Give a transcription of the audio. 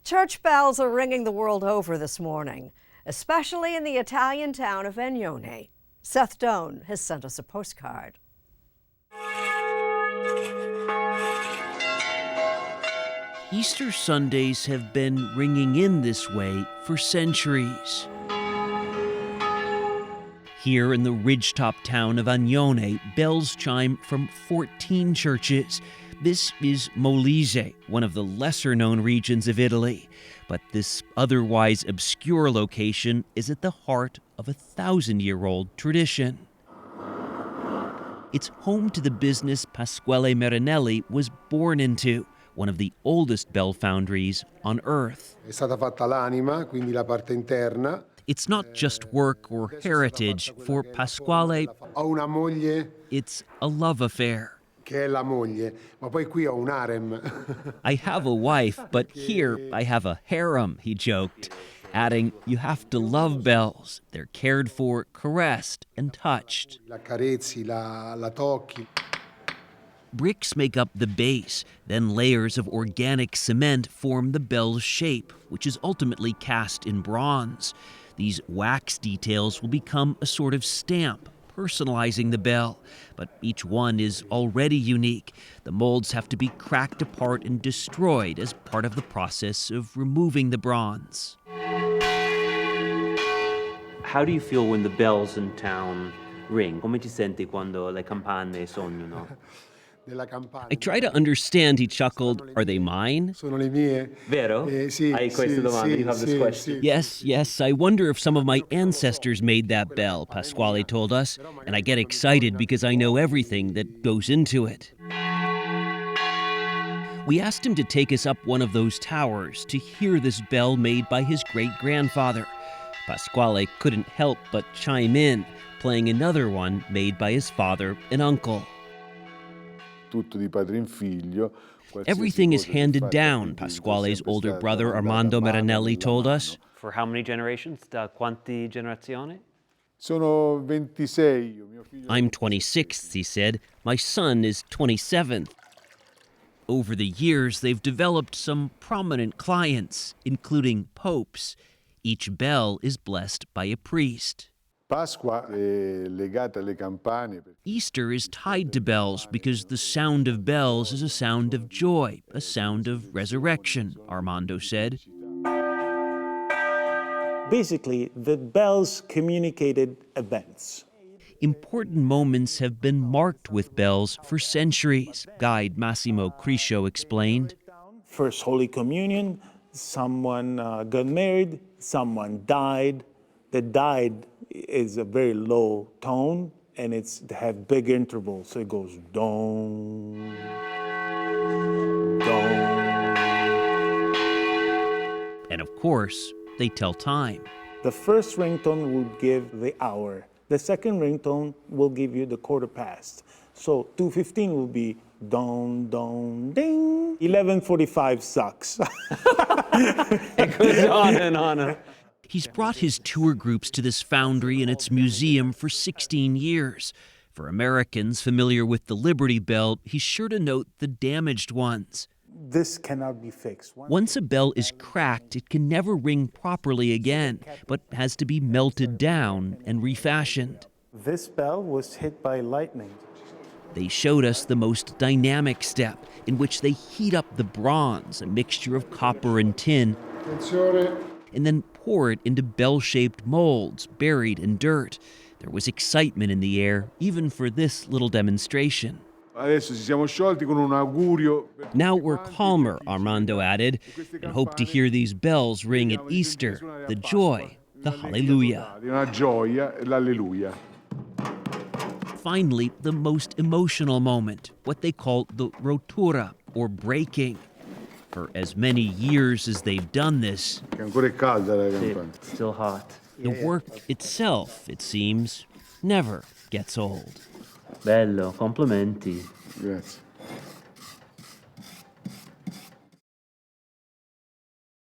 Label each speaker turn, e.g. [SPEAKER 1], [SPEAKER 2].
[SPEAKER 1] Church bells are ringing the world over this morning, especially in the Italian town of Agnone. Seth Doane has sent us a postcard.
[SPEAKER 2] Easter Sundays have been ringing in this way for centuries. Here in the ridgetop town of Agnone, bells chime from 14 churches. This is Molise, one of the lesser-known regions of Italy. But this otherwise obscure location is at the heart of a 1,000-year-old tradition. It's home to the business Pasquale Marinelli was born into, one of the oldest bell foundries on Earth.
[SPEAKER 3] È stata fatta l'anima, quindi la parte interna.
[SPEAKER 2] It's not just work or heritage. For Pasquale,
[SPEAKER 3] Ho una moglie
[SPEAKER 2] it's a love affair.
[SPEAKER 3] che è la moglie, ma poi qui ho un harem.
[SPEAKER 2] I have a wife, but here I have a harem, he joked, adding, you have to love bells. They're cared for, caressed, and touched.
[SPEAKER 3] La carezzi, la tocchi.
[SPEAKER 2] Bricks make up the base, then layers of organic cement form the bell's shape, which is ultimately cast in bronze. These wax details will become a sort of stamp, personalizing the bell. But each one is already unique. The molds have to be cracked apart and destroyed as part of the process of removing the bronze.
[SPEAKER 4] How do you feel when the bells in town ring? Come ti senti quando le campane suonano?
[SPEAKER 2] I try to understand, he chuckled. Are they mine?
[SPEAKER 3] Sono le mie.
[SPEAKER 4] Vero?
[SPEAKER 3] Sì,
[SPEAKER 4] Hai queste domande? You have this question?
[SPEAKER 2] Yes, I wonder if some of my ancestors made that bell, Pasquale told us, and I get excited because I know everything that goes into it. We asked him to take us up one of those towers to hear this bell made by his great-grandfather. Pasquale couldn't help but chime in, playing another one made by his father and uncle. Everything is handed down, Pasquale's older brother Armando Marinelli told us.
[SPEAKER 4] For how many generations? Da quanti generazioni?
[SPEAKER 3] Sono 26.
[SPEAKER 2] I'm 26th, he said. My son is 27th. Over the years, they've developed some prominent clients, including popes. Each bell is blessed by a priest. Easter is tied to bells because the sound of bells is a sound of joy, a sound of resurrection, Armando said.
[SPEAKER 5] Basically, the bells communicated events.
[SPEAKER 2] Important moments have been marked with bells for centuries, guide Massimo Criscio explained.
[SPEAKER 5] First Holy Communion, someone got married, someone died. The died is a very low tone, and it have big intervals, so it goes dong, dong.
[SPEAKER 2] And of course, they tell time.
[SPEAKER 5] The first ringtone will give the hour. The second ringtone will give you the quarter past. So 2:15 will be dong, dong, ding. 11:45 sucks.
[SPEAKER 4] It goes on and on.
[SPEAKER 2] He's brought his tour groups to this foundry and its museum for 16 years. For Americans familiar with the Liberty Bell, he's sure to note the damaged ones.
[SPEAKER 5] This cannot be fixed.
[SPEAKER 2] Once a bell is cracked, it can never ring properly again, but has to be melted down and refashioned.
[SPEAKER 5] This bell was hit by lightning.
[SPEAKER 2] They showed us the most dynamic step, in which they heat up the bronze, a mixture of copper and tin, and then pour it into bell-shaped molds buried in dirt. There was excitement in the air, even for this little demonstration. Now we're calmer, Armando added, and hope to hear these bells ring at Easter, the joy, the hallelujah. Finally, the most emotional moment, what they call the rottura, or breaking. For as many years as they've done this,
[SPEAKER 4] It's still hot.
[SPEAKER 2] the work itself, it seems, never gets old.
[SPEAKER 4] Bello, complimenti.
[SPEAKER 3] Grazie.